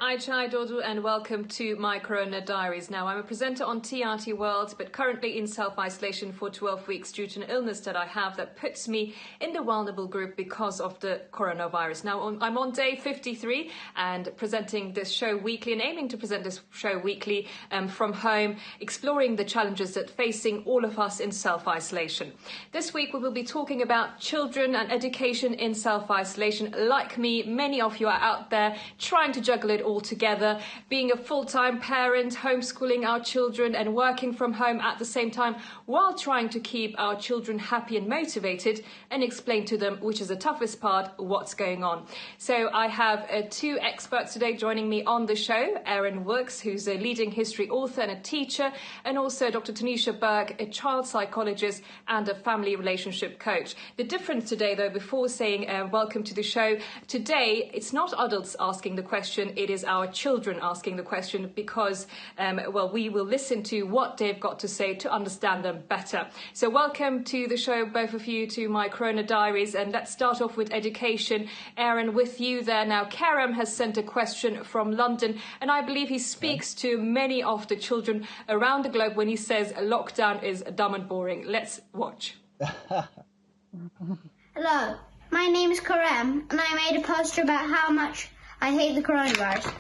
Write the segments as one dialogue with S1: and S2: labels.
S1: Aydogdu and welcome to my Corona Diaries. Now, I'm a presenter on TRT World, but currently in self-isolation for 12 weeks due to an illness that I have that puts me in the vulnerable group because of the coronavirus. Now, I'm on day 53 and presenting this show weekly and aiming to present this show weekly from home, exploring the challenges that facing all of us in self-isolation. This week, we will be talking about children and education in self-isolation. Like me, many of you are out there trying to juggle it all together, being a full-time parent, homeschooling our children and working from home at the same time while trying to keep our children happy and motivated and explain to them, which is the toughest part, what's going on. So I have two experts today joining me on the show, Wilkes, who's a leading history author and a teacher, and also Dr. Taniesha Burke, a child psychologist and a family relationship coach. The difference today, though, before saying welcome to the show, today it's not adults asking the question, it is our children asking the question because, we will listen to what they've got to say to understand them better. So welcome to the show, both of you, to my Corona Diaries. And let's start off with education. Aaron, with you there now. Karam has sent a question from London, and I believe he speaks to many of the children around the globe when he says lockdown is dumb and boring. Let's watch.
S2: Hello, my name is Karam, and I made a poster about how much I hate the coronavirus.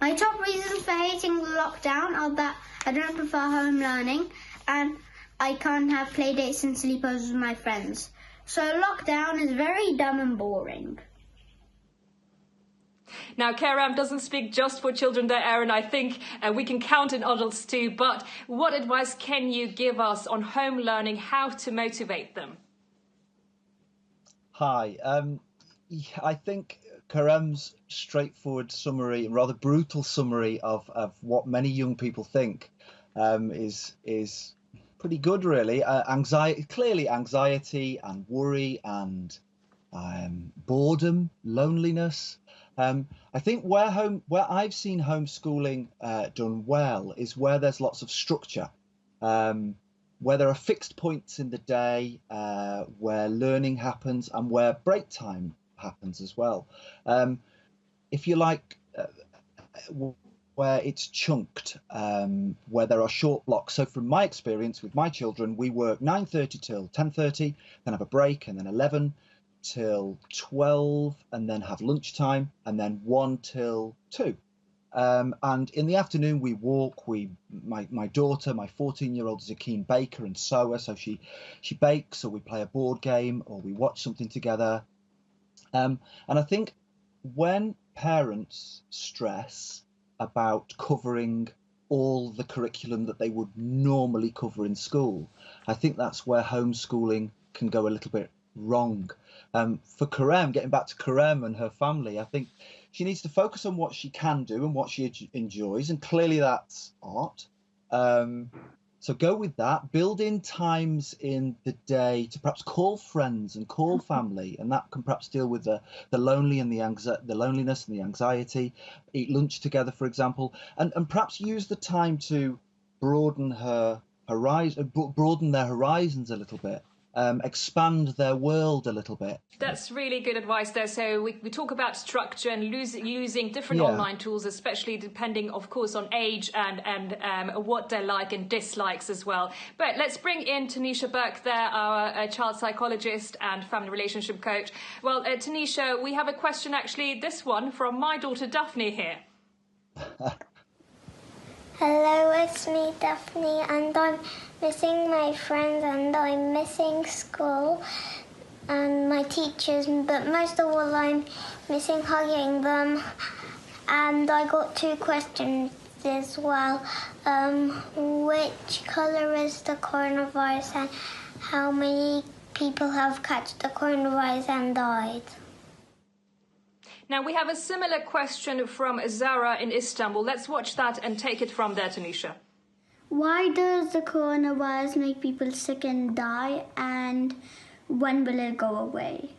S2: My top reasons for hating the lockdown are that I don't prefer home learning and I can't have play dates and sleepovers with my friends. So lockdown is very dumb and boring.
S1: Now, Karam doesn't speak just for children there, Aaron. I think we can count in adults too. But what advice can you give us on home learning, how to motivate them?
S3: Hi. I think Karam's straightforward summary, rather brutal summary of what many young people think is pretty good, really. Clearly anxiety and worry and boredom, loneliness. I think where I've seen homeschooling done well is where there's lots of structure, where there are fixed points in the day, where learning happens and where break time happens as well. If you like, where it's chunked, where there are short blocks. So from my experience with my children, we work 9:30 till 10:30, then have a break, and then 11 till 12, and then have lunchtime, and then 1 till 2. And in the afternoon we walk. My daughter, my 14-year-old, is a keen baker and sewer, so she bakes, or we play a board game, or we watch something together. And I think when parents stress about covering all the curriculum that they would normally cover in school, I think that's where homeschooling can go a little bit wrong. For Karam, getting back to Karam and her family, I think she needs to focus on what she can do and what she enjoys, and clearly that's art. So go with that. Build in times in the day to perhaps call friends and call family, and that can perhaps deal with the loneliness and the anxiety. Eat lunch together, for example, and perhaps use the time to broaden their horizons a little bit. Expand their world a little bit.
S1: That's really good advice there. So we talk about structure and using different online tools, especially depending, of course, on age and what they like and dislikes as well. But let's bring in Taniesha Burke there, our child psychologist and family relationship coach. Well, Taniesha, we have a question, actually, this one from my daughter Daphne here.
S4: Hello, it's me, Daphne, and I'm missing my friends and I'm missing school and my teachers, but most of all I'm missing hugging them. And I got two questions as well. Which colour is the coronavirus and how many people have catched the coronavirus and died?
S1: Now, we have a similar question from Zara in Istanbul. Let's watch that and take it from there, Taniesha.
S2: Why does the coronavirus make people sick and die, and when will it go away?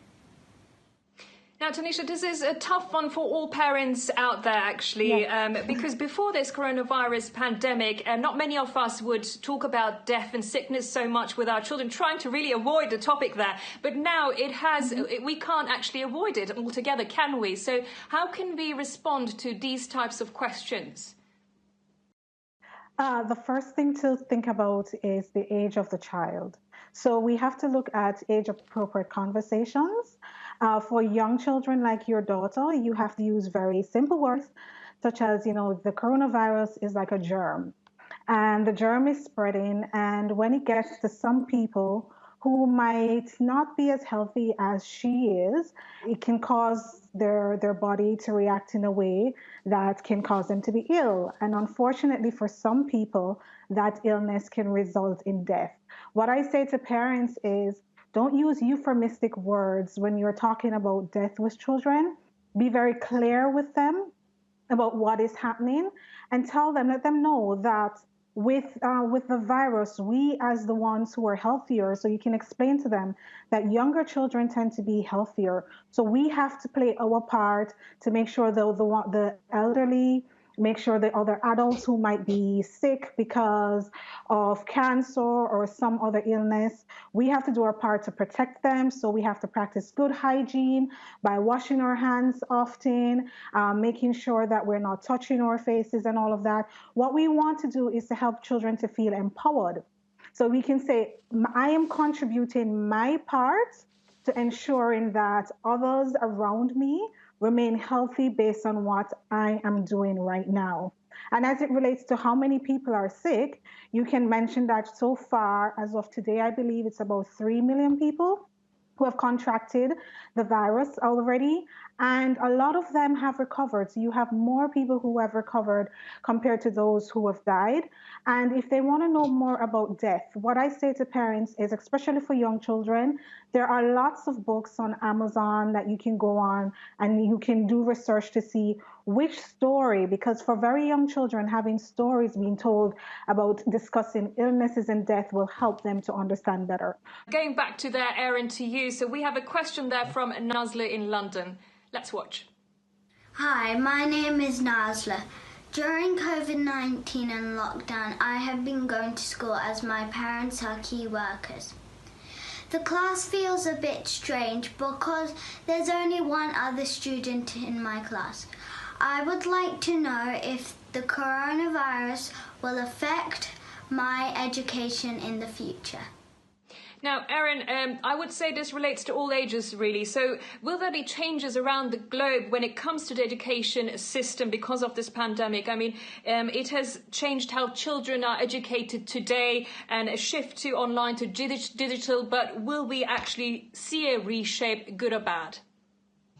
S1: Now, Taniesha, this is a tough one for all parents out there, actually, because before this coronavirus pandemic, not many of us would talk about death and sickness so much with our children, trying to really avoid the topic there. But now it has, we can't actually avoid it altogether, can we? So how can we respond to these types of questions?
S5: The first thing to think about is the age of the child. So we have to look at age-appropriate conversations. For young children like your daughter, you have to use very simple words, such as, the coronavirus is like a germ, and the germ is spreading. And when it gets to some people who might not be as healthy as she is, it can cause their body to react in a way that can cause them to be ill. And unfortunately, for some people, that illness can result in death. What I say to parents is, don't use euphemistic words when you're talking about death with children. Be very clear with them about what is happening and let them know that with the virus, we as the ones who are healthier, so you can explain to them that younger children tend to be healthier. So we have to play our part to make sure the elderly, make sure the other adults who might be sick because of cancer or some other illness, we have to do our part to protect them. So we have to practice good hygiene by washing our hands often, making sure that we're not touching our faces and all of that. What we want to do is to help children to feel empowered. So we can say, I am contributing my part to ensuring that others around me remain healthy based on what I am doing right now. And as it relates to how many people are sick, you can mention that so far, as of today, I believe it's about 3 million people who have contracted the virus already, and a lot of them have recovered. So you have more people who have recovered compared to those who have died. And if they want to know more about death, what I say to parents is, especially for young children, there are lots of books on Amazon that you can go on and you can do research to see which story, because for very young children, having stories being told about discussing illnesses and death will help them to understand better.
S1: Going back to there, Erin, to you. So we have a question there from Nazla in London. Let's watch.
S6: Hi, my name is Nazla. During COVID-19 and lockdown, I have been going to school as my parents are key workers. The class feels a bit strange because there's only one other student in my class. I would like to know if the coronavirus will affect my education in the future.
S1: Now, Erin, I would say this relates to all ages, really. So will there be changes around the globe when it comes to the education system because of this pandemic? I mean, it has changed how children are educated today and a shift to online to digital, but will we actually see a reshape, good or bad?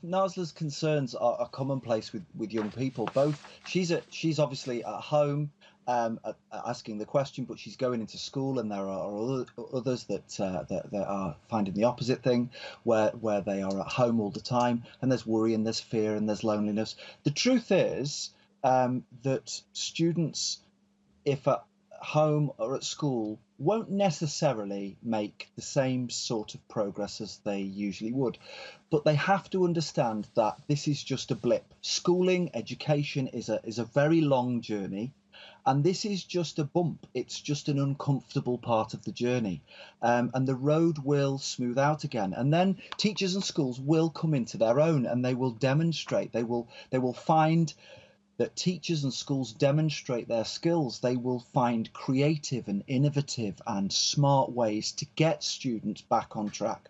S3: Nazla's concerns are commonplace with young people. Both, she's obviously at home asking the question, but she's going into school, and there are others that are finding the opposite thing, where they are at home all the time, and there's worry and there's fear and there's loneliness. The truth is that students, if at home or at school, won't necessarily make the same sort of progress as they usually would, but they have to understand that this is just a blip. Schooling, education is a very long journey, and this is just a bump. It's just an uncomfortable part of the journey, and the road will smooth out again, and then teachers and schools will come into their own, and they will demonstrate. They will find that teachers and schools demonstrate their skills. They will find creative and innovative and smart ways to get students back on track.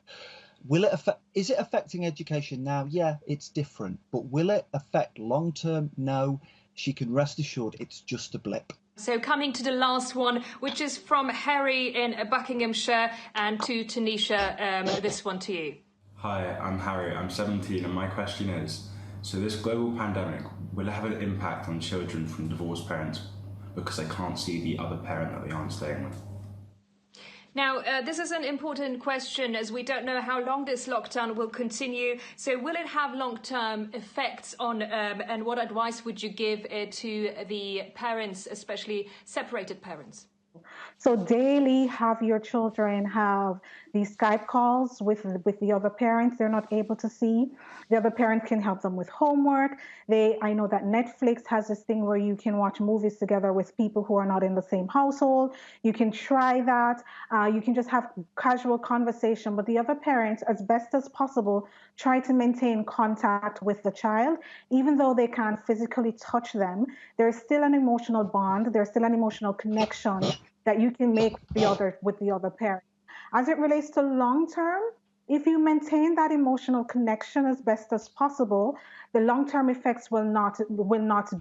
S3: Is it affecting education now? Yeah, it's different. But will it affect long term? No. She can rest assured it's just a blip.
S1: So coming to the last one, which is from Harry in Buckinghamshire, and to Taniesha, this one to you.
S7: Hi, I'm Harry. I'm 17, and my question is, so this global pandemic, will it have an impact on children from divorced parents because they can't see the other parent that they aren't staying with?
S1: Now, this is an important question, as we don't know how long this lockdown will continue. So will it have long-term effects on, and what advice would you give to the parents, especially separated parents?
S5: So daily have your children have these Skype calls with the other parents they're not able to see. The other parent can help them with homework. I know that Netflix has this thing where you can watch movies together with people who are not in the same household. You can try that. You can just have casual conversation, but the other parents, as best as possible, try to maintain contact with the child. Even though they can't physically touch them, there's still an emotional bond. There's still an emotional connection that you can make with the other parent. As it relates to long term, if you maintain that emotional connection as best as possible, the long-term effects will not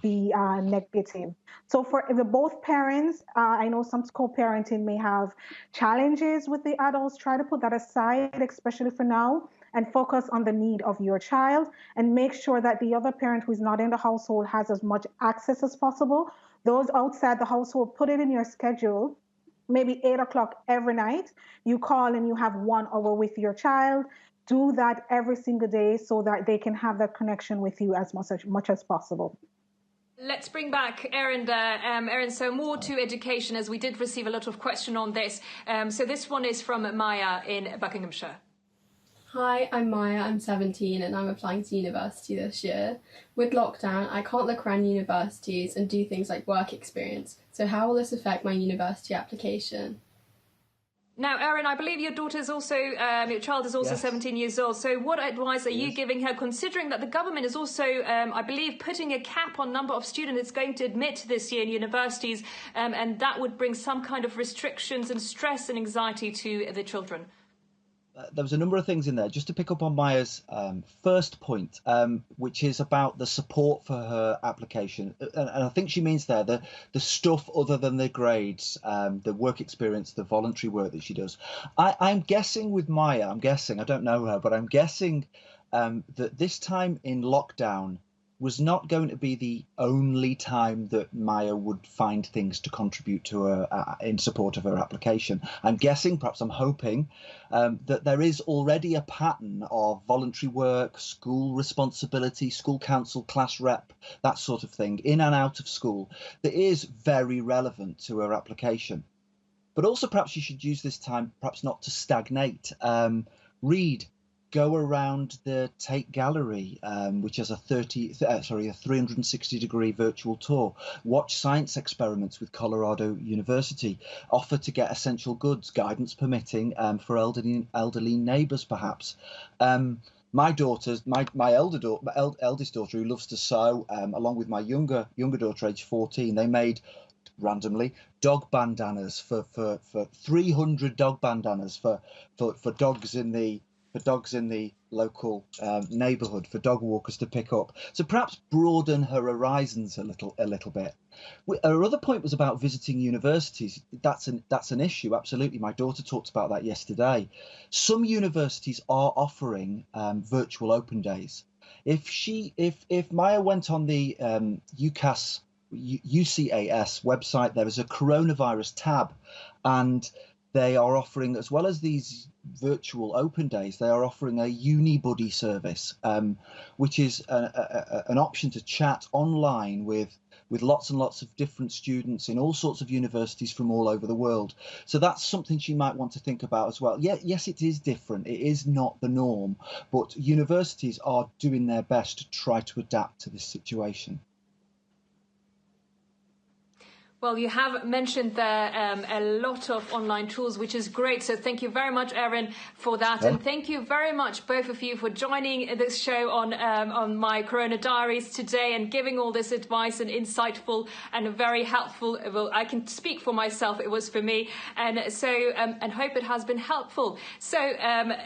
S5: be negative. So for both parents, I know some co-parenting may have challenges with the adults. Try to put that aside, especially for now, and focus on the need of your child, and make sure that the other parent who's not in the household has as much access as possible. Those outside the household, put it in your schedule. Maybe 8 o'clock every night, you call and you have 1 hour with your child. Do that every single day so that they can have that connection with you as much as possible.
S1: Let's bring back Erin there. Erin, so more to education, as we did receive a lot of question on this. So this one is from Maya in Buckinghamshire.
S8: Hi, I'm Maya, I'm 17 and I'm applying to university this year. With lockdown, I can't look around universities and do things like work experience. So how will this affect my university application?
S1: Now, Erin, I believe your child is also
S3: Yes.
S1: 17 years old. So what advice are you giving her, considering that the government is also, I believe, putting a cap on number of students it's going to admit this year in universities, and that would bring some kind of restrictions and stress and anxiety to the children?
S3: There was a number of things in there. Just to pick up on Maya's first point, which is about the support for her application, and I think she means there the stuff other than the grades, the work experience, the voluntary work that she does. I'm guessing with Maya, I don't know her, but I'm guessing that this time in lockdown was not going to be the only time that Maya would find things to contribute to her in support of her application. I'm guessing, perhaps I'm hoping, that there is already a pattern of voluntary work, school responsibility, school council, class rep, that sort of thing, in and out of school, that is very relevant to her application. But also perhaps you should use this time perhaps not to stagnate. Read. Go around the Tate Gallery, which has a 360-degree virtual tour. Watch science experiments with Colorado University. Offer to get essential goods, guidance permitting, for elderly neighbours, perhaps. My daughters, my eldest daughter, who loves to sew, along with my younger daughter, age 14, they made randomly dog bandanas for 300 dog bandanas for dogs in the local neighbourhood, for dog walkers to pick up. So perhaps broaden her horizons a little bit. Her other point was about visiting universities. That's an issue, absolutely. My daughter talked about that yesterday. Some universities are offering virtual open days. If Maya went on the UCAS website, there is a coronavirus tab, and they are offering, as well as these virtual open days, they are offering a UniBuddy service, which is an option to chat online with lots and lots of different students in all sorts of universities from all over the world. So that's something she might want to think about as well. Yeah, yes, it is different. It is not the norm, but universities are doing their best to try to adapt to this situation.
S1: Well, you have mentioned there a lot of online tools, which is great. So thank you very much, Erin, for that. And thank you very much, both of you, for joining this show on my Corona Diaries today and giving all this advice and insightful and very helpful. Well, I can speak for myself. It was for me. And so and hope it has been helpful. So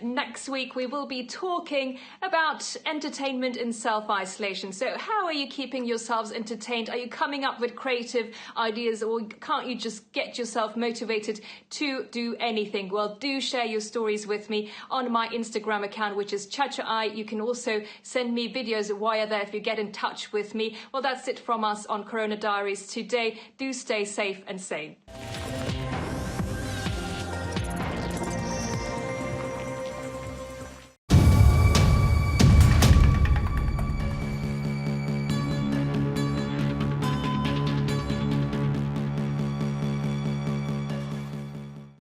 S1: next week, we will be talking about entertainment in self-isolation. So how are you keeping yourselves entertained? Are you coming up with creative ideas? Or can't you just get yourself motivated to do anything? Well, do share your stories with me on my Instagram account, which is ChachaI. You can also send me videos via there if you get in touch with me. Well, that's it from us on Corona Diaries today. Do stay safe and sane.